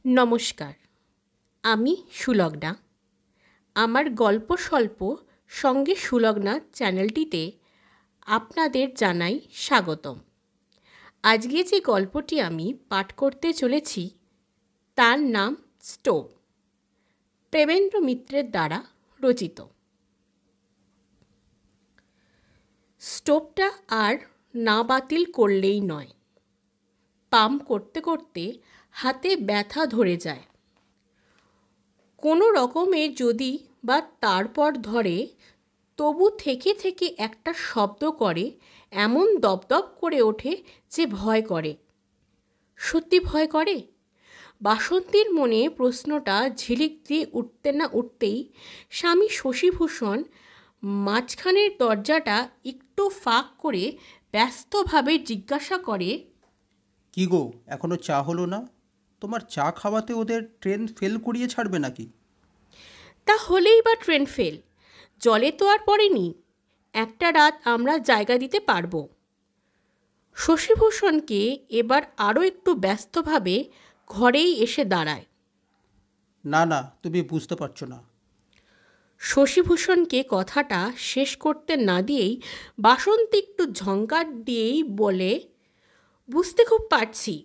নমস্কার, আমি সুলগ্না। আমার গল্প স্বল্প সঙ্গে সুলগ্না চ্যানেলটিতে আপনাদের জানাই স্বাগতম। আজকে যে গল্পটি আমি পাঠ করতে চলেছি তার নাম স্টোভ, প্রেমেন্দ্র মিত্রের দ্বারা রচিত। স্টোভটা আর না বাতিল করলেই নয়। পাম্প করতে করতে হাতে ব্যথা ধরে যায়। কোনো রকমে যদি বা তারপর ধরে, তবু থেকে থেকে একটা শব্দ করে, এমন দপদপ করে ওঠে যে ভয় করে। সত্যি ভয় করে? বাসন্তীর মনে প্রশ্নটা ঝিলিক দিয়ে উঠতে না উঠতেই স্বামী শশীভূষণ মাঝখানের দরজাটা একটু ফাঁক করে ব্যস্তভাবে জিজ্ঞাসা করে, কি গো, এখনো চা হলো না? তোমার চা খাওয়াতে ওদের ট্রেন ফেল করিয়ে ছাড়বে নাকি? তা হলেই বা ট্রেন ফেল, জলে তো আর পড়েনি। একটা রাত আমরা জায়গা দিতে পারবো। শশীভূষণকে এবার আরও একটু ব্যস্তভাবে ঘরেই এসে দাঁড়ায়। না না, তুমি বুঝতে পারছো না। শশীভূষণকে কথাটা শেষ করতে না দিয়েই বাসন্তী একটু ঝঙ্কার দিয়েই বলে, বুঝতে খুব পারছি,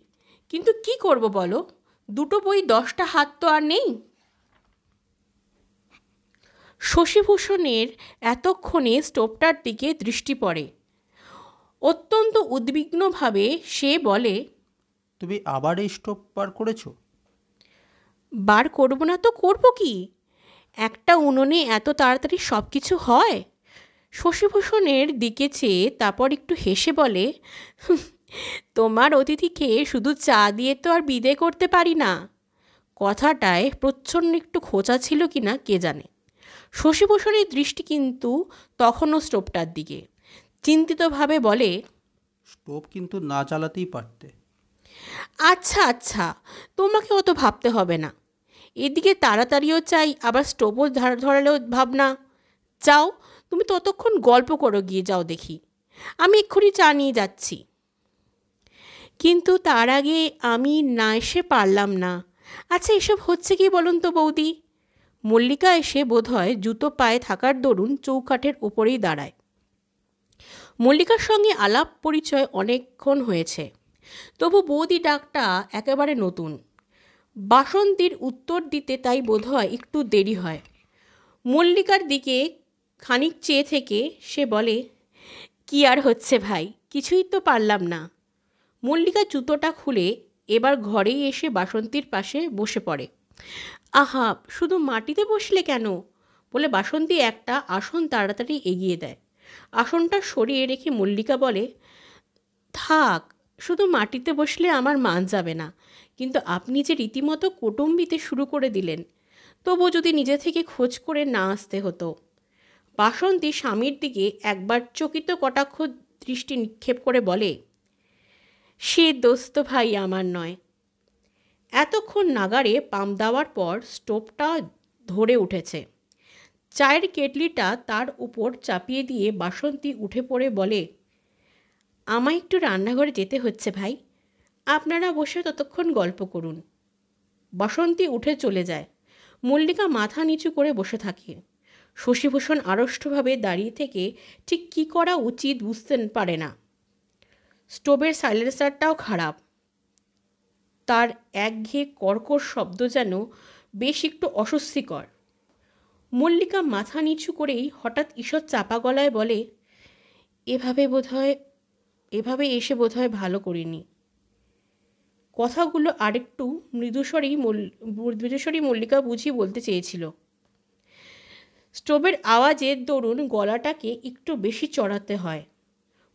কিন্তু কি করব বলো, দুটো বই 10টা হাত তো আর নেই। শশীভূষণের এতক্ষণে স্টোভটার দিকে দৃষ্টি পড়ে। অত্যন্ত উদ্বিগ্নভাবে সে বলে, তুমি আবার এই স্টোভ বার করেছো? বার করব না তো করব কি? একটা উনুনে এত তাড়াতাড়ি সব কিছু হয়? শশীভূষণের দিকে চেয়ে তারপর একটু হেসে বলে, তোমার অতিথিকে শুধু চা দিয়ে তো আর বিদে করতে পারি না। কথাটায় প্রচ্ছন্ন একটু খোঁচা ছিল কি না কে জানে। শশীভূষণের দৃষ্টি কিন্তু তখনও স্টোভটার দিকে। চিন্তিতভাবে বলে, স্টোভ কিন্তু না চালাতেই পারতে। আচ্ছা আচ্ছা, তোমাকে অত ভাবতে হবে না। এদিকে তাড়াতাড়িও চাই, আবার স্টোভও ধরালেও ভাবনা। যাও, তুমি ততক্ষণ গল্প করো গিয়ে, যাও দেখি। আমি এক্ষুনি চা নিয়ে যাচ্ছি। কিন্তু তার আগে আমি না এসে পারলাম না। আচ্ছা, এসব হচ্ছে কি বলুন তো বৌদি? মল্লিকা এসে বোধহয় জুতো পায়ে থাকার দরুন চৌকাঠের ওপরেই দাঁড়ায়। মল্লিকার সঙ্গে আলাপ পরিচয় অনেকক্ষণ হয়েছে, তবু বৌদি ডাকটা একেবারে নতুন। বাসন্তীর উত্তর দিতে তাই বোধহয় একটু দেরি হয়। মল্লিকার দিকে খানিক চেয়ে থেকে সে বলে, কি আর হচ্ছে ভাই, কিছুই তো পারলাম না। মল্লিকা জুতোটা খুলে এবার ঘরেই এসে বাসন্তীর পাশে বসে পড়ে। আহা, শুধু মাটিতে বসলে কেন বলে বাসন্তী একটা আসন তাড়াতাড়ি এগিয়ে দেয়। আসনটা সরিয়ে রেখে মল্লিকা বলে, থাক, শুধু মাটিতে বসলে আমার মান যাবে না, কিন্তু আপনি যে রীতিমতো কুটুম্বিতে শুরু করে দিলেন, তবু যদি নিজে থেকে খোঁজ করে না আসতে হতো। বাসন্তী স্বামীর দিকে একবার চকিত কটাক্ষ দৃষ্টি নিক্ষেপ করে বলে, সে দোস্ত ভাই আমার নয়। এতক্ষণ নাগারে পাম্প দেওয়ার পর স্টোভটা ধরে উঠেছে। চায়ের কেটলিটা তার উপর চাপিয়ে দিয়ে বাসন্তী উঠে পড়ে বলে, আমায় একটু রান্নাঘরে যেতে হচ্ছে ভাই, আপনারা বসে ততক্ষণ গল্প করুন। বাসন্তী উঠে চলে যায়। মল্লিকা মাথা নিচু করে বসে থাকে। শশীভূষণ আড়ষ্টভাবে দাঁড়িয়ে থেকে ঠিক কী করা উচিত বুঝতে পারে না। স্টোভের সাইলেন্সারটাও খারাপ। তার একঘেয়ে কর্কশ শব্দ যেন বেশ একটু অস্বস্তিকর। মল্লিকা মাথা নিচু করেই হঠাৎ ঈষৎ চাপা গলায় বলে, এভাবে এসে বোধহয় ভালো করিনি। কথাগুলো আরেকটু মৃদুস্বরেই মল্লিকা বুঝিয়ে বলতে চেয়েছিল। স্টোভের আওয়াজের দরুন গলাটাকে একটু বেশি চড়াতে হয়।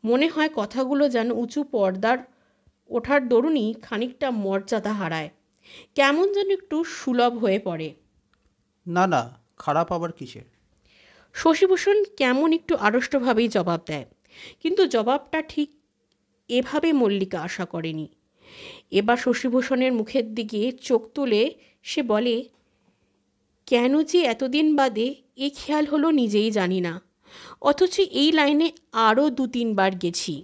মনে হয় কথাগুলো যেন উঁচু পর্দার ওঠার দরুনই খানিকটা মর্যাদা হারায়, কেমন যেন একটু সুলভ হয়ে পড়ে। না না, খারাপ আবার কিসের? শশীভূষণ কেমন একটু আড়ষ্টভাবেই জবাব দেয়, কিন্তু জবাবটা ঠিক এভাবে মল্লিকা আশা করেনি। এবার শশীভূষণের মুখের দিকে চোখ তুলে সে বলে, কেন যে এতদিন বাদে এ খেয়াল হলো নিজেই জানি না, অথচ এই লাইনে আরও 2-3 বার গেছি।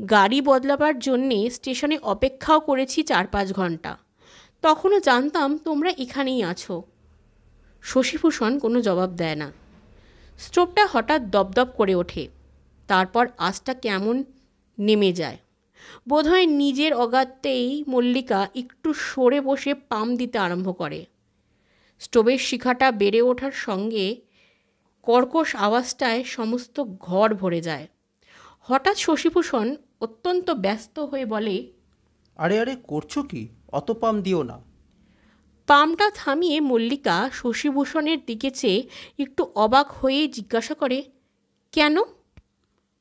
গাড়ি বদলাবার জন্যে স্টেশনে অপেক্ষাও করেছি 4-5 ঘন্টা, তখনও জানতাম তোমরা এখানেই আছো। শশীভূষণ কোনো জবাব দেয় না। স্টোভটা হঠাৎ দপদপ করে ওঠে, তারপর আঁচটা কেমন নেমে যায়। বোধহয় নিজের অগাত্তেই মল্লিকা একটু সরে বসে পাম দিতে আরম্ভ করে। স্টোভের শিখাটা বেড়ে ওঠার সঙ্গে কর্কশ আওয়াজটায় সমস্ত ঘর ভরে যায়। হঠাৎ শশীভূষণ অত্যন্ত ব্যস্ত হয়ে বলে, আরে আরে করছো কি? অত পাম দিও না। পামটা থামিয়ে মল্লিকা শশীভূষণের দিকে চেয়ে একটু অবাক হয়ে জিজ্ঞাসা করে, কেন?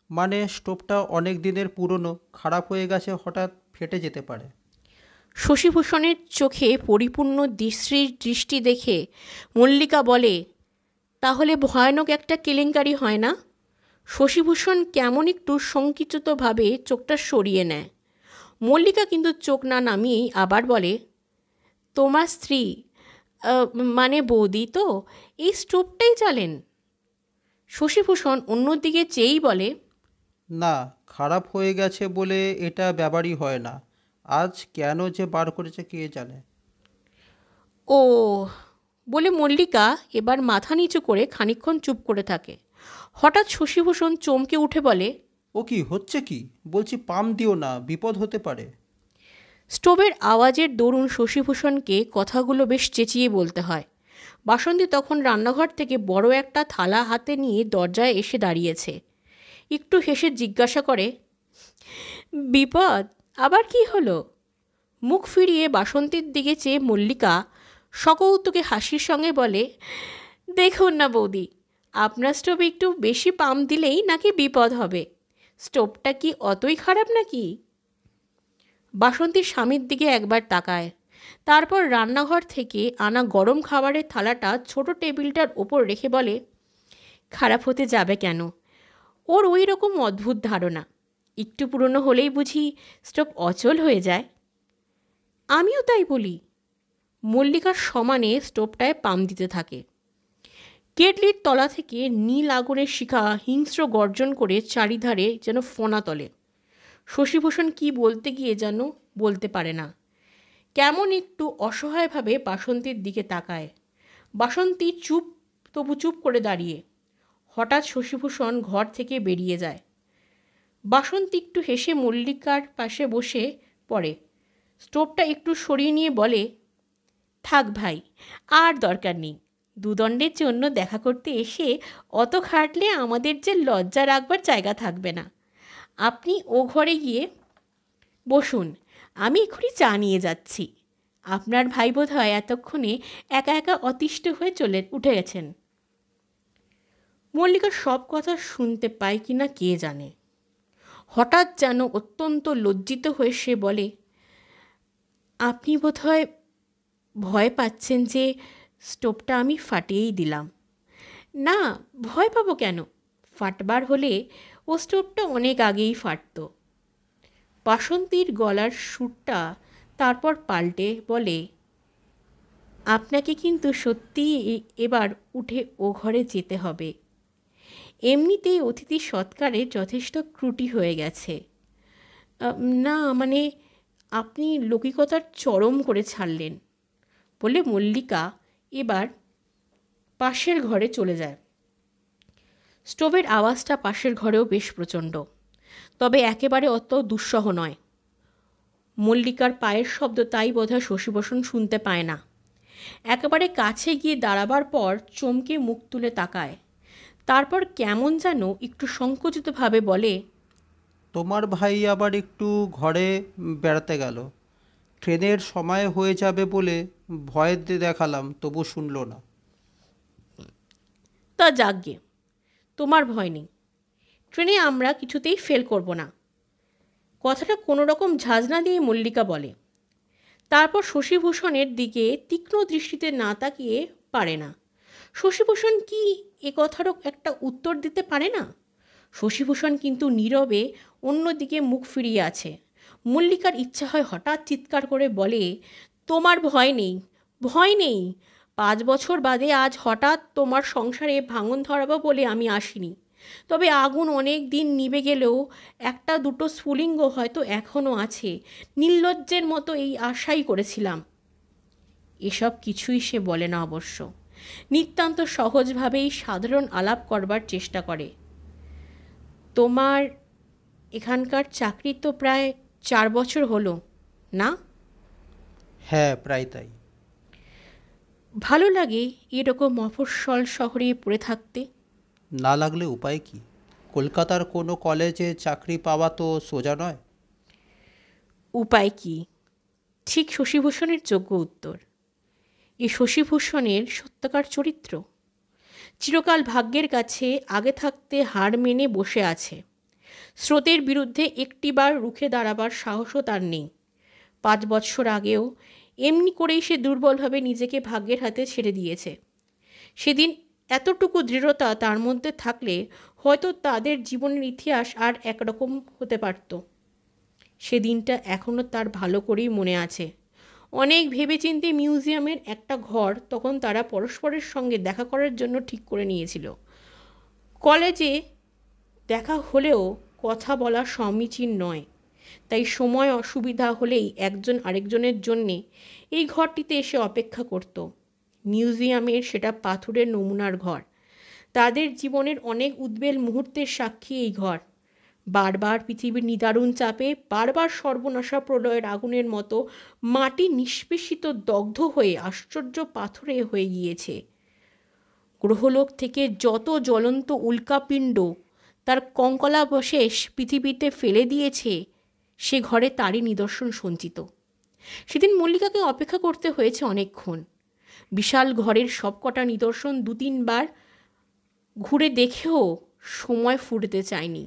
মানে স্টোভটা অনেক দিনের পুরনো, খারাপ হয়ে গেছে, হঠাৎ ফেটে যেতে পারে। শশীভূষণের চোখে পরিপূর্ণ দৃষ্টি দেখে মল্লিকা বলে, তাহলে ভয়ানক একটা কেলেঙ্কারি হয় না? শশীভূষণ কেমন একটু সংকুচিতভাবে চোখটা সরিয়ে নেয়। মল্লিকা কিন্তু চোখ না নামিয়েই আবার বলে, তোমার স্ত্রী, মানে বৌদি তো এই স্টোভটাই চালেন? শশীভূষণ অন্যদিকে চেয়েই বলে, না, খারাপ হয়ে গেছে বলে এটা ব্যবহারই হয় না। আজ কেন যে বার করেছে কে জানে। ও বলে মল্লিকা এবার মাথা নিচু করে খানিকক্ষণ চুপ করে থাকে। হঠাৎ শশীভূষণ চমকে উঠে বলে, ও কি হচ্ছে কি? বলছি পাম দিও না, বিপদ হতে পারে। স্টোভের আওয়াজের দরুন শশীভূষণকে কথাগুলো বেশ চেঁচিয়ে বলতে হয়। বাসন্তী তখন রান্নাঘর থেকে বড় একটা থালা হাতে নিয়ে দরজায় এসে দাঁড়িয়েছে। একটু হেসে জিজ্ঞাসা করে, বিপদ আবার কি হলো? মুখ ফিরিয়ে বাসন্তীর দিকে চেয়ে মল্লিকা সকৌতুকে হাসির সঙ্গে বলে, দেখুন না বৌদি, আপনার স্টোভে একটু বেশি পাম দিলেই নাকি বিপদ হবে। স্টোভটা কি অতই খারাপ নাকি? বাসন্তীর স্বামীর দিকে একবার তাকায়, তারপর রান্নাঘর থেকে আনা গরম খাবারের থালাটা ছোট টেবিলটার ওপর রেখে বলে, খারাপ হতে যাবে কেন? ওর ওই রকম অদ্ভুত ধারণা, একটু পুরনো হলেই বুঝি স্টোভ অচল হয়ে যায়। আমিও তাই বলি। মল্লিকার সমানে স্টোভটায় পাম দিতে থাকে। কেটলির তলা থেকে নীল আগুনের শিখা হিংস্র গর্জন করে চারিধারে যেন ফোনা তলে। শশীভূষণ কি বলতে গিয়ে যেন বলতে পারে না। কেমন একটু অসহায়ভাবে বাসন্তীর দিকে তাকায়। বাসন্তী তবু চুপ করে দাঁড়িয়ে। হঠাৎ শশীভূষণ ঘর থেকে বেরিয়ে যায়। বাসন্তী একটু হেসে মল্লিকার পাশে বসে পড়ে। স্টোভটা একটু সরিয়ে নিয়ে বলে, থাক ভাই, আর দরকার নেই। দুদণ্ডের জন্য দেখা করতে এসে অত খাটলে আমাদের যে লজ্জা রাখবার জায়গা থাকবে না। আপনি ও ঘরে গিয়ে বসুন, আমি এক্ষুনি চা নিয়ে যাচ্ছি। আপনার ভাই বোধ হয় এতক্ষণে একা একা অতিষ্ঠ হয়ে উঠে গেছেন। মল্লিকা সব কথা শুনতে পায় কি না কে জানে। হঠাৎ যেন অত্যন্ত লজ্জিত হয়ে সে বলে, আপনি বোধহয় ভয় পাচ্ছেন যে স্টোভটা আমি ফাটিয়েই দিলাম। না, ভয় পাবো কেন? ফাটবার হলে ও স্টোভটা অনেক আগেই ফাটত। বাসন্তীর গলার সুরটা তারপর পাল্টে বলে, আপনাকে কিন্তু সত্যিই এবার উঠে ও ঘরে যেতে হবে। এমনিতেই অতিথি সৎকারে যথেষ্ট ত্রুটি হয়ে গেছে। না মানে, আপনি লৌকিকতার চরম করে ছাড়লেন বলে মল্লিকা এবার পাশের ঘরে চলে যায়। স্টোভের আওয়াজটা পাশের ঘরেও বেশ প্রচণ্ড, তবে একেবারে অত দুঃসহ নয়। মল্লিকার পায়ের শব্দ তাই বোধহয় শশীভূষণ শুনতে পায় না। একেবারে কাছে গিয়ে দাঁড়াবার পর চমকে মুখ তুলে তাকায়। তারপর কেমন যেন একটু সংকুচিতভাবে বলে, তোমার ভাই আবার একটু ঘরে বেড়াতে গেল। ট্রেনের সময় হয়ে যাবে বলে ভয় দেখালাম, তবু শুনলো না। তা যাকগে, তোমার ভয় নেই। ট্রেনে আমরা কিছুতেই ফেল করব না। কথাটা কোনো রকম ঝাঁজ না দিয়ে মল্লিকা বলে। তারপর শশীভূষণের দিকে তীক্ষ্ণ দৃষ্টিতে না তাকিয়ে পারে না। শশীভূষণ কি এ কথারও একটা উত্তর দিতে পারে না। শশীভূষণ কিন্তু নীরবে অন্যদিকে মুখ ফিরিয়ে আছে। মল্লিকার ইচ্ছা হয় হঠাৎ চিৎকার করে বলে, তোমার ভয় নেই, ভয় নেই। 5 বছর বাদে আজ হঠাৎ তোমার সংসারে ভাঙন ধরাবো বলে আমি আসিনি। তবে আগুন অনেক দিন নিভে গেলেও একটা দুটো স্ফুলিঙ্গ হয়তো এখনও আছে। নির্লজ্জের মতো এই আশাই করেছিলাম। এসব কিছুই সে বলে না অবশ্য, নিতান্ত সহজভাবেই সাধারণ আলাপ করবার চেষ্টা করে। তোমার এখানকার চাকরি তো প্রায় 4 বছর হলো, না? হ্যাঁ, প্রায় তাই। ভালো লাগে এরকম মফস্বল শহরে পড়ে থাকতে? না লাগলে উপায় কি? কলকাতার কোনো কলেজে চাকরি পাওয়া তো সোজা নয়। উপায় কি? ঠিক শশীভূষণের যোগ্য উত্তর। এ শশীভূষণের সত্যকার চরিত্র। চিরকাল ভাগ্যের কাছে আগে থাকতে হার মেনে বসে আছে। স্রোতের বিরুদ্ধে একটিবার রুখে দাঁড়াবার সাহসও তার নেই। 5 বৎসর আগেও এমনি করেই সে দুর্বলভাবে নিজেকে ভাগ্যের হাতে ছেড়ে দিয়েছে। সেদিন এতটুকু দৃঢ়তা তার মধ্যে থাকলে হয়তো তাদের জীবনের ইতিহাস আর একরকম হতে পারত। সেদিনটা এখনও তার ভালো করেই মনে আছে। অনেক ভেবেচিন্তে মিউজিয়ামের একটা ঘর তখন তারা পরস্পরের সঙ্গে দেখা করার জন্য ঠিক করে নিয়েছিল। কলেজে দেখা হলেও কথা বলা সমীচীন নয়, তাই সময় অসুবিধা হলেই একজন আরেকজনের জন্যে এই ঘরটিতে এসে অপেক্ষা করত। মিউজিয়ামের সেটা পাথরের নমুনার ঘর। তাদের জীবনের অনেক উদ্বেল মুহূর্তের সাক্ষী এই ঘর। বারবার পৃথিবীর নিদারুণ চাপে, বারবার সর্বনাশা প্রলয়ের আগুনের মতো মাটি নিষ্পেষিত দগ্ধ হয়ে আশ্চর্য পাথরে হয়ে গিয়েছে। গ্রহলোক থেকে যত জ্বলন্ত উল্কাপিণ্ড তার কঙ্কলাবশেষ পৃথিবীতে ফেলে দিয়েছে, সে ঘরে তারই নিদর্শন সঞ্চিত। সেদিন মল্লিকাকে অপেক্ষা করতে হয়েছে অনেকক্ষণ। বিশাল ঘরের সবকটা নিদর্শন 2-3 বার ঘুরে দেখেও সময় ফুরতে চায়নি।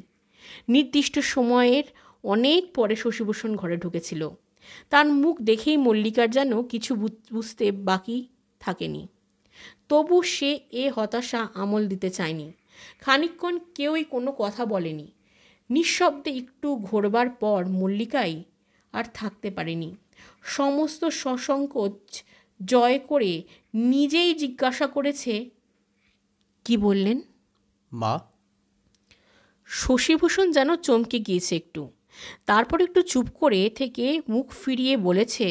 নির্দিষ্ট সময়ের অনেক পরে শশীভূষণ ঘরে ঢুকেছিল। তার মুখ দেখেই মল্লিকার যেন কিছু বুঝতে বাকি থাকেনি। তবু সে এ হতাশা আমল দিতে চায়নি। খানিকক্ষণ কেউই কোনো কথা বলেনি। নিঃশব্দে একটু ঘোরবার পর মল্লিকাই আর থাকতে পারেনি। সমস্ত সসংকোচ জয় করে নিজেই জিজ্ঞাসা করেছে, কি বললেন? মা? শশীভূষণ যেন চমকে গিয়েছে একটু। তারপর একটু চুপ করে থেকে মুখ ফিরিয়ে বলেছে,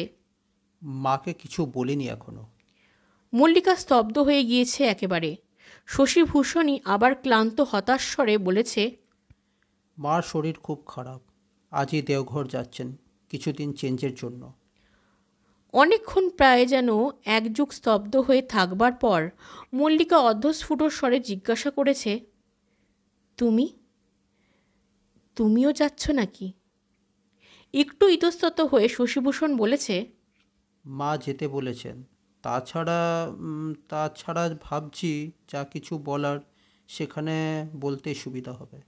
মাকে কিছু বলিনি এখনো। মল্লিকা স্তব্ধ হয়ে গিয়েছে একেবারে। শশীভূষণই আবার ক্লান্ত হতাশ স্বরে বলেছে, মার শরীর খুব খারাপ, আজই দেওঘর যাচ্ছেন কিছুদিন চেঞ্জের জন্য। অনেকক্ষণ প্রায় যেন একযুগ স্তব্ধ হয়ে থাকবার পর মল্লিকা অর্ধস্ফুট স্বরে জিজ্ঞাসা করেছে, তুমিও যাচ্ছ নাকি? একটু ইতস্তত হয়ে শশীভূষণ বলেছে, মা যেতে বলেছেন। তাছাড়া ভাবছি যা কিছু বলার সেখানে বলতে সুবিধা হবে।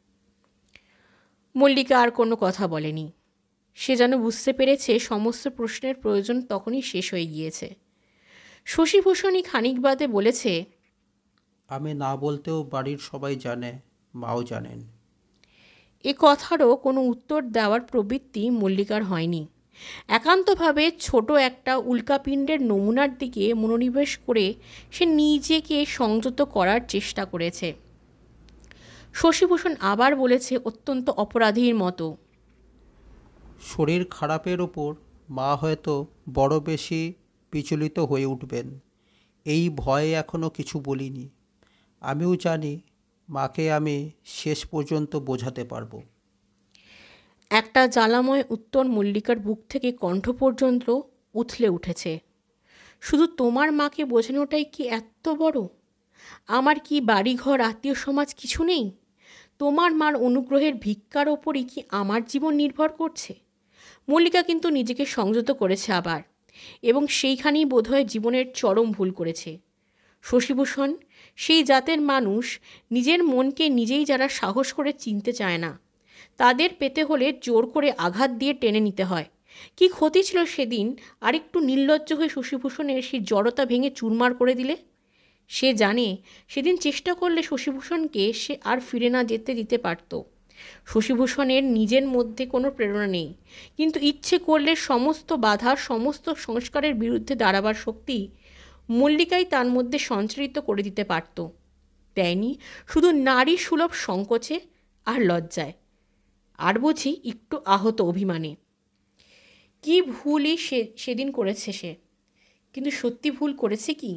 মল্লিকা আর কোনো কথা বলেনি। সে যেন বুঝতে পেরেছে সমস্ত প্রশ্নের প্রয়োজন তখনই শেষ হয়ে গিয়েছে। শশীভূষণই খানিক বাদে বলেছে, আমি না বলতেও বাড়ির সবাই জানে, মাও জানেন। এ কথারও কোনো উত্তর দেওয়ার প্রবৃত্তি মল্লিকার হয়নি। একান্তভাবে ছোট একটা উল্কাপিণ্ডের নমুনার দিকে মনোনিবেশ করে সে নিজেকে সংযত করার চেষ্টা করেছে। শশীভূষণ আবার বলেছে অত্যন্ত অপরাধীর মতো, শরীর খারাপের ওপর মা হয়তো বড় বেশি বিচলিত হয়ে উঠবেন, এই ভয়ে এখনো কিছু বলিনি। আমিও জানি মাকে আমি শেষ পর্যন্ত বোঝাতে পারবো। একটা জ্বালাময় উত্তর মল্লিকার বুক থেকে কণ্ঠ পর্যন্ত উথলে উঠেছে। শুধু তোমার মাকে বোঝানোটাই কি এত বড়? আমার কি বাড়িঘর আত্মীয় সমাজ কিছু নেই? তোমার মার অনুগ্রহের ভিক্ষার ওপরই কি আমার জীবন নির্ভর করছে? মল্লিকা কিন্তু নিজেকে সংযত করেছে আবার, এবং সেইখানেই বোধহয় জীবনের চরম ভুল করেছে। শশীভূষণ সেই জাতের মানুষ, নিজের মনকে নিজেই যারা সাহস করে চিনতে চায় না, তাদের পেতে হলে জোর করে আঘাত দিয়ে টেনে নিতে হয়। কি ক্ষতি ছিল সেদিন আর একটু নির্লজ্জ হয়ে শশীভূষণের সেই জড়তা ভেঙে চুরমার করে দিলে? সে জানে সেদিন চেষ্টা করলে শশীভূষণকে সে আর ফিরে না যেতে দিতে পারত। শশীভূষণের নিজের মধ্যে কোনো প্রেরণা নেই, কিন্তু ইচ্ছে করলে সমস্ত বাধা, সমস্ত সংস্কারের বিরুদ্ধে দাঁড়াবার শক্তি মল্লিকাই তার মধ্যে সঞ্চারিত করে দিতে পারত। দেয়নি, শুধু নারী সুলভ সংকোচে আর লজ্জায়, আর বুঝি একটু আহত অভিমানে। কি ভুলই সেদিন করেছে সে! কিন্তু সত্যি ভুল করেছে কি?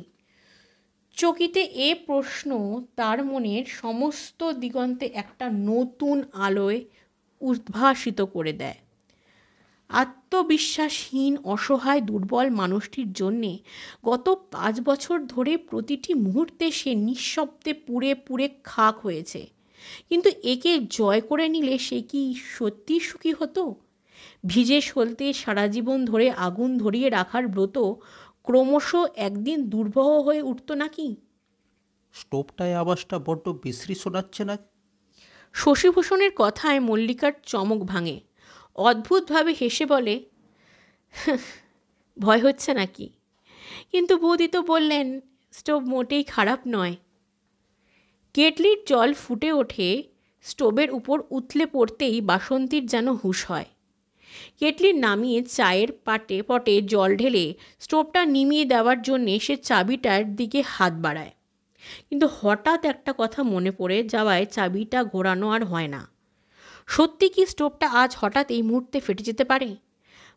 চকিতে এ প্রশ্ন তার মনের সমস্ত দিগন্তে একটা নতুন আলোয় উদ্ভাসিত করে দেয়। আত্মবিশ্বাসহীন অসহায় দুর্বল মানুষটির জন্যে গত 5 বছর ধরে প্রতিটি মুহূর্তে সে নিঃশব্দে পুড়ে পুড়ে খাক হয়েছে। কিন্তু একে জয় করে নিলে সে কি সত্যি সুখী হতো? ভিজে সলতে সারা জীবন ধরে আগুন ধরিয়ে রাখার ব্রত ক্রমশ একদিন দুর্বহ হয়ে উঠত নাকি? স্টোভটায় আওয়াজটা বড্ড বিশ্রী শোনাচ্ছে না? শশীভূষণের কথায় মল্লিকার চমক ভাঙে। অদ্ভুতভাবে হেসে বলে, ভয় হচ্ছে নাকি? কিন্তু বৌদি তো বললেন স্টোভ মোটেই খারাপ নয়। কেটলির জল ফুটে ওঠে স্টোভের উপর উথলে পড়তেই বাসন্তীর যেন হুঁশ হয়। কেটলির নামিয়ে চায়ের পটে জল ঢেলে স্টোভটা নিমিয়ে দেওয়ার জন্যে সে চাবিটার দিকে হাত বাড়ায়। কিন্তু হঠাৎ একটা কথা মনে পড়ে যাওয়ায় চাবিটা ঘোরানো আর হয় না। সত্যি কি স্টোভটা আজ হঠাৎ এই মুহূর্তে ফেটে যেতে পারে?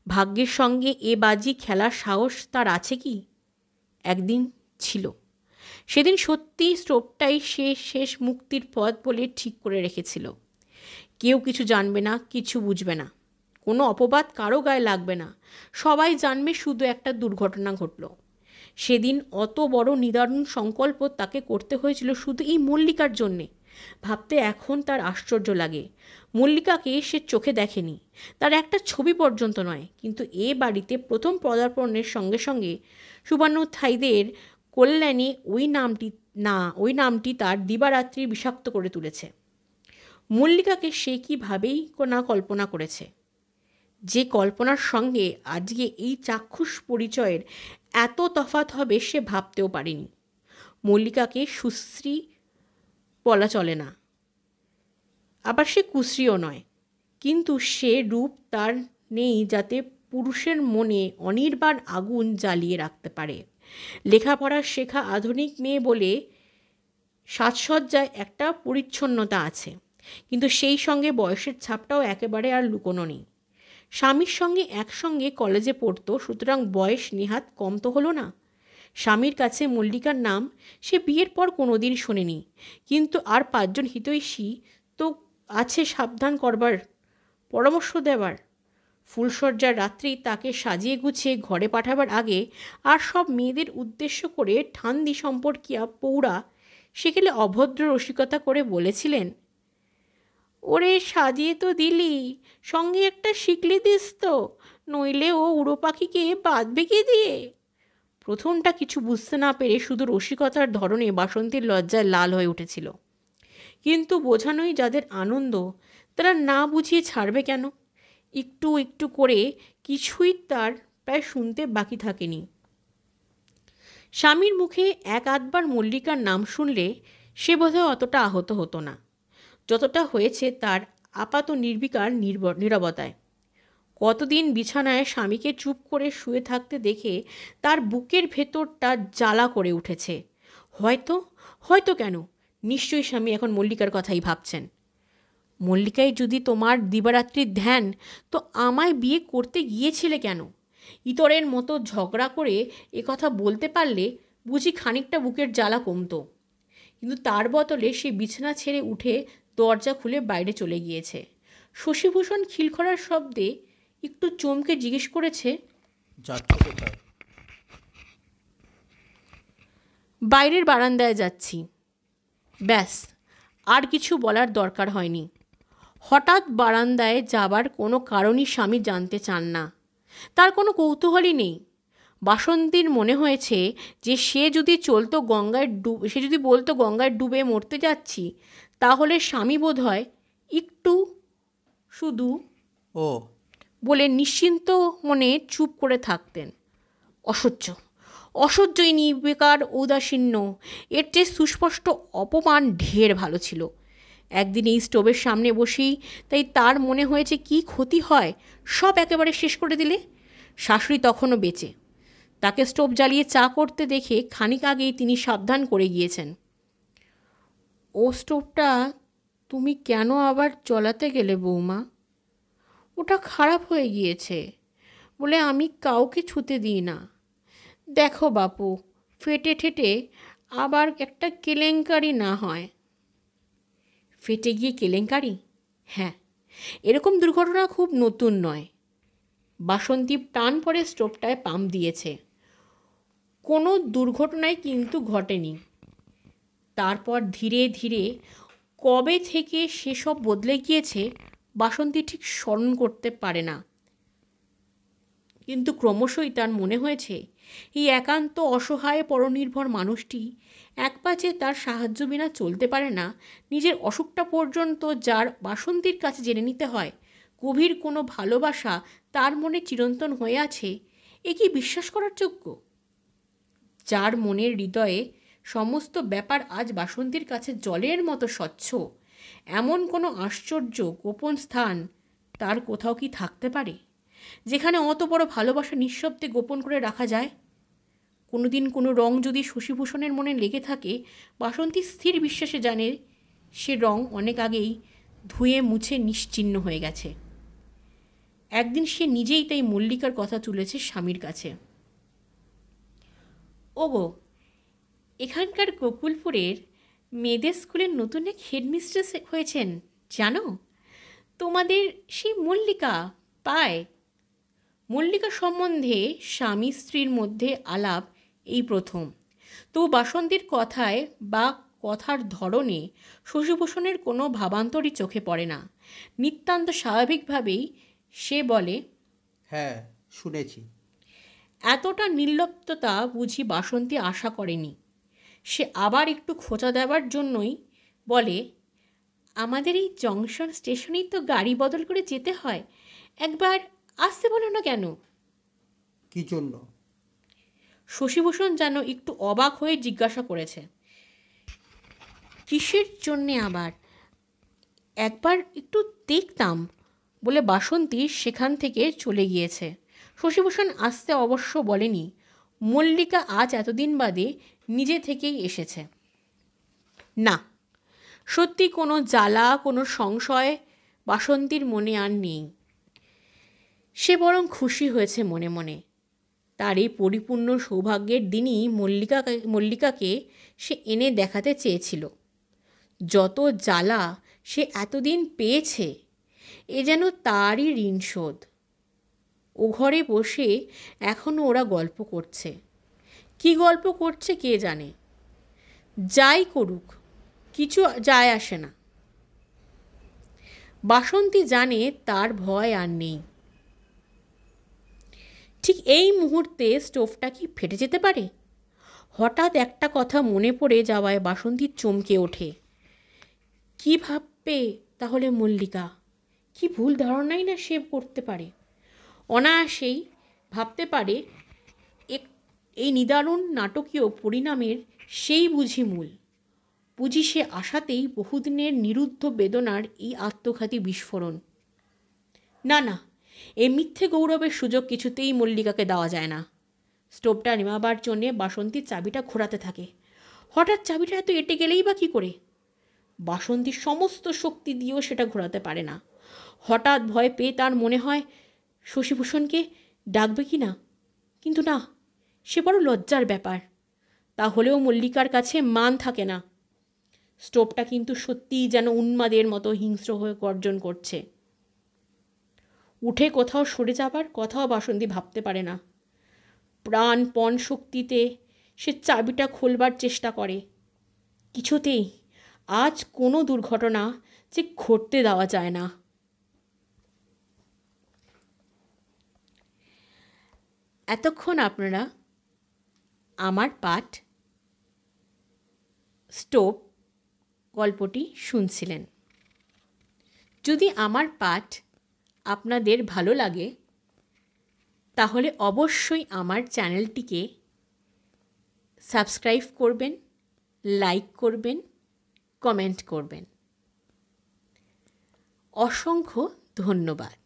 ভাগ্যের সঙ্গে এ বাজি খেলার সাহস তার আছে কি? একদিন ছিল। সেদিন সত্যি স্টোভটাই সে শেষ মুক্তির পথ বলে ঠিক করে রেখেছিল। কেউ কিছু জানবে না, কিছু বুঝবে না, কোনো অপবাদ কারো গায়ে লাগবে না। সবাই জানবে শুধু একটা দুর্ঘটনা ঘটল। সেদিন অত বড় নিদারুণ সংকল্প তাকে করতে হয়েছিল শুধু এই মল্লিকার জন্যে। ভাবতে এখন তার আশ্চর্য লাগে। মল্লিকাকে সে চোখে দেখেনি, তার একটা ছবি পর্যন্ত নয়, কিন্তু এ বাড়িতে প্রথম পদার্পণের সঙ্গে সঙ্গে শুভানুধ্যায়ীদের কল্যাণে ওই নামটি তার দিবারাত্রি বিষাক্ত করে তুলেছে। মল্লিকাকে সে কীভাবেই না কল্পনা করেছে, যে কল্পনার সঙ্গে আজকে এই চাক্ষুষ পরিচয়ের এত তফাৎ হবে সে ভাবতেও পারেনি। মল্লিকাকে সুশ্রী বলা চলে না, আবার সে কুশ্রীও নয়, কিন্তু সে রূপ তার নেই যাতে পুরুষের মনে অনির্বাণ আগুন জ্বালিয়ে রাখতে পারে। লেখাপড়া শেখা আধুনিক মেয়ে বলে সাজসজ্জায় একটা পরিচ্ছন্নতা আছে, কিন্তু সেই সঙ্গে বয়সের ছাপটাও একেবারে আর লুকোনো নেই। স্বামীর সঙ্গে একসঙ্গে কলেজে পড়তো, সুতরাং বয়স নেহাত কম তো হলো না। স্বামীর কাছে মল্লিকার নাম সে বিয়ের পর কোনো দিন শোনেনি, কিন্তু আর 5 জন হিতৈষী তো আছে সাবধান করবার, পরামর্শ দেবার। ফুলশয্যার রাত্রি তাকে সাজিয়ে গুছিয়ে ঘরে পাঠাবার আগে আর সব মেয়েদের উদ্দেশ্য করে ঠান্দি সম্পর্কিয়া পৌড়া সেকেলে অভদ্র রসিকতা করে বলেছিলেন, ওরে সাজিয়ে তো দিলি, সঙ্গে একটা শিকলি দিস তো, নইলে ও উড়ো পাখিকে বাঁধবে কি দিয়ে? প্রথমটা কিছু বুঝতে না পেরে শুধু রসিকতার ধরনে বাসন্তীর লজ্জায় লাল হয়ে উঠেছিল। কিন্তু বোঝানোই যাদের আনন্দ, তারা না বুঝিয়ে ছাড়বে কেন? একটু একটু করে কিছুই তার প্রায় শুনতে বাকি থাকেনি। স্বামীর মুখে এক আধবার মল্লিকার নাম শুনলে সে বোধহয় অতটা আহত হতো না, যতটা হয়েছে তার আপাত নির্বিকার নীরবতায়। কতদিন বিছানায় স্বামীকে চুপ করে শুয়ে থাকতে দেখে তার বুকের ভেতরটা জ্বালা করে উঠেছে। হয়তো কেন, নিশ্চয়ই স্বামী এখন মল্লিকার কথাই ভাবছেন। মল্লিকাই যদি তোমার দিবারাত্রির ধ্যান, তো আমায় বিয়ে করতে গিয়েছিলে কেন? ইতরের মতো ঝগড়া করে কথা বলতে পারলে বুঝি খানিকটা বুকের জ্বালা কমতো। কিন্তু তার বদলে সে বিছানা ছেড়ে উঠে দরজা খুলে বাইরে চলে গিয়েছে। শশীভূষণ খিলখড়ার শব্দে একটু চমকে জিজ্ঞেস করেছে, যাচ্ছ কোথায়? বাইরের বারান্দায় যাচ্ছি। ব্যাস, আর কিছু বলার দরকার হয়নি। হঠাৎ বারান্দায় যাবার কোনো কারণই স্বামী জানতে চান না, তার কোনো কৌতূহলই নেই। বাসন্তীর মনে হয়েছে যে সে যদি বলতো গঙ্গায় ডুবে মরতে যাচ্ছি, তাহলে স্বামী বোধ হয় একটু শুধু ও বলে নিশ্চিন্ত মনে চুপ করে থাকতেন। অসহ্যই নির্বিকার ঔদাসীন্য, এর চেয়ে সুস্পষ্ট অপমান ঢের ভালো ছিল। একদিন এই স্টোভের সামনে বসেই তাই তার মনে হয়েছে কি ক্ষতি হয় সব একেবারে শেষ করে দিলে। শাশুড়ি তখনও বেঁচে, তাকে স্টোভ জ্বালিয়ে চা করতে দেখে খানিক আগেই তিনি সাবধান করে গিয়েছেন, ও স্টোভটা তুমি কেন আবার জ্বলাতে গেলে বৌমা? ওটা খারাপ হয়ে গিয়েছে বলে আমি কাউকে ছুতে দিই না। দেখো বাপু, ফেটে ঠেটে আবার একটা কেলেঙ্কারি না হয়। ফেটে গিয়ে কেলেঙ্কারি? হ্যাঁ, এরকম দুর্ঘটনা খুব নতুন নয়। বাসন্তী টান পরে স্টোভটায় পাম্প দিয়েছে, কোনো দুর্ঘটনাই কিন্তু ঘটেনি। তারপর ধীরে ধীরে কবে থেকে সেসব বদলে গিয়েছে বাসন্তী ঠিক স্মরণ করতে পারে না। কিন্তু ক্রমশই তার মনে হয়েছে এই একান্ত অসহায় পরনির্ভর মানুষটি এক পা যে তার সাহায্য বিনা চলতে পারে না, নিজের অসুখটা পর্যন্ত যার বাসন্তীর কাছে জেনে নিতে হয়, গভীর কোনো ভালোবাসা তার মনে চিরন্তন হয়ে আছে, এ কি বিশ্বাস করার যোগ্য? যার মনের হৃদয়ে সমস্ত ব্যাপার আজ বাসন্তীর কাছে জলের মতো স্বচ্ছ, এমন কোনো আশ্চর্য গোপন স্থান তার কোথাও কি থাকতে পারে, যেখানে অত বড় ভালোবাসা নিঃশব্দে গোপন করে রাখা যায়? কোনো দিন কোনো রং যদি শশীভূষণের মনে লেগে থাকে, বাসন্তী স্থির বিশ্বাসে জানে সে রং অনেক আগেই ধুয়ে মুছে নিশ্চিহ্ন হয়ে গেছে। একদিন সে নিজেই তাই মল্লিকার কথা তুলেছে স্বামীর কাছে। ওগো, এখানকার গোকুলপুরের মেয়েদের স্কুলের নতুন এক হেডমিস্ট্রেস হয়েছেন জানো? তোমাদের সেই মল্লিকা পায়। মল্লিকা সম্বন্ধে স্বামী স্ত্রীর মধ্যে আলাপ এই প্রথম। তো বাসন্তীর কথায় বা কথার ধরনে শশীভূষণের কোনো ভাবান্তরই চোখে পড়ে না। নিতান্ত স্বাভাবিকভাবেই সে বলে, হ্যাঁ, শুনেছি। এতটা নির্লিপ্ততা বুঝি বাসন্তী আশা করেনি। সে আবার একটু খোঁচা দেওয়ার জন্যই বলে, আমাদের এই জংশন স্টেশনেই তো গাড়ি বদল করে যেতে হয়, একবার আসতে বলো না কেন? কি জন্য? শশীভূষণ যেন একটু অবাক হয়ে জিজ্ঞাসা করেছে, কিসের জন্যে আবার? একবার একটু দেখতাম বলে বাসন্তী সেখান থেকে চলে গিয়েছে। শশীভূষণ আসতে অবশ্য বলেনি, মল্লিকা আজ এতদিন বাদে নিজে থেকেই এসেছে। না, সত্যি কোনো জ্বালা, কোনো সংশয় বাসন্তীর মনে আর নেই। সে বরং খুশি হয়েছে মনে মনে। তার এই পরিপূর্ণ সৌভাগ্যের দিনই মল্লিকাকে সে এনে দেখাতে চেয়েছিল। যত জ্বালা সে এতদিন পেয়েছে, এ যেন তারই ঋণ শোধ। ও ঘরে বসে এখনও ওরা গল্প করছে। কি গল্প করছে কে জানে? যাই করুক, কিছু যায় আসে না। বাসন্তী জানে তার ভয় আর নেই। ঠিক এই মুহূর্তে স্টোভটা কি ফেটে যেতে পারে? হঠাৎ একটা কথা মনে পড়ে যাওয়ায় বাসন্তী চমকে ওঠে। কি ভাববে তাহলে মল্লিকা? কি ভুল ধারণাই না সে করতে পারে। অনায়াসেই ভাবতে পারে এই নিদারুণ নাটকীয় পরিণামের সেই বুঝি মূল। বুঝি সে আশাতেই বহুদিনের নিরুদ্ধ বেদনার এই আত্মঘাতী বিস্ফোরণ। না না, এই মিথ্যে গৌরবের সুযোগ কিছুতেই মল্লিকাকে দেওয়া যায় না। স্টোভটা নেমাবার জন্যে বাসন্তীর চাবিটা ঘোরাতে থাকে। হঠাৎ চাবিটা এত এঁটে গেলেই বা কী করে? বাসন্তীর সমস্ত শক্তি দিয়েও সেটা ঘোরাতে পারে না। হঠাৎ ভয় পেয়ে তার মনে হয় শশীভূষণকে ডাকবে কি না, কিন্তু না, সে বড় লজ্জার ব্যাপার। তাহলেও মল্লিকার কাছে মান থাকে না। স্টোভটা কিন্তু সত্যিই যেন উন্মাদের মতো হিংস্র হয়ে গর্জন করছে। উঠে কোথাও সরে যাবার কথাও বাসন্তী ভাবতে পারে না। প্রাণপণ শক্তিতে সে চাবিটা খোলবার চেষ্টা করে। কিছুতেই আজ কোনো দুর্ঘটনা যে ঘটতে দেওয়া যায় না। এতক্ষণ আপনারা আমার পাঠ স্টোভ গল্পটি শুনছিলেন। যদি আমার পাঠ আপনাদের ভালো লাগে, তাহলে অবশ্যই আমার চ্যানেলটিকে সাবস্ক্রাইব করবেন, লাইক করবেন, কমেন্ট করবেন। অসংখ্য ধন্যবাদ।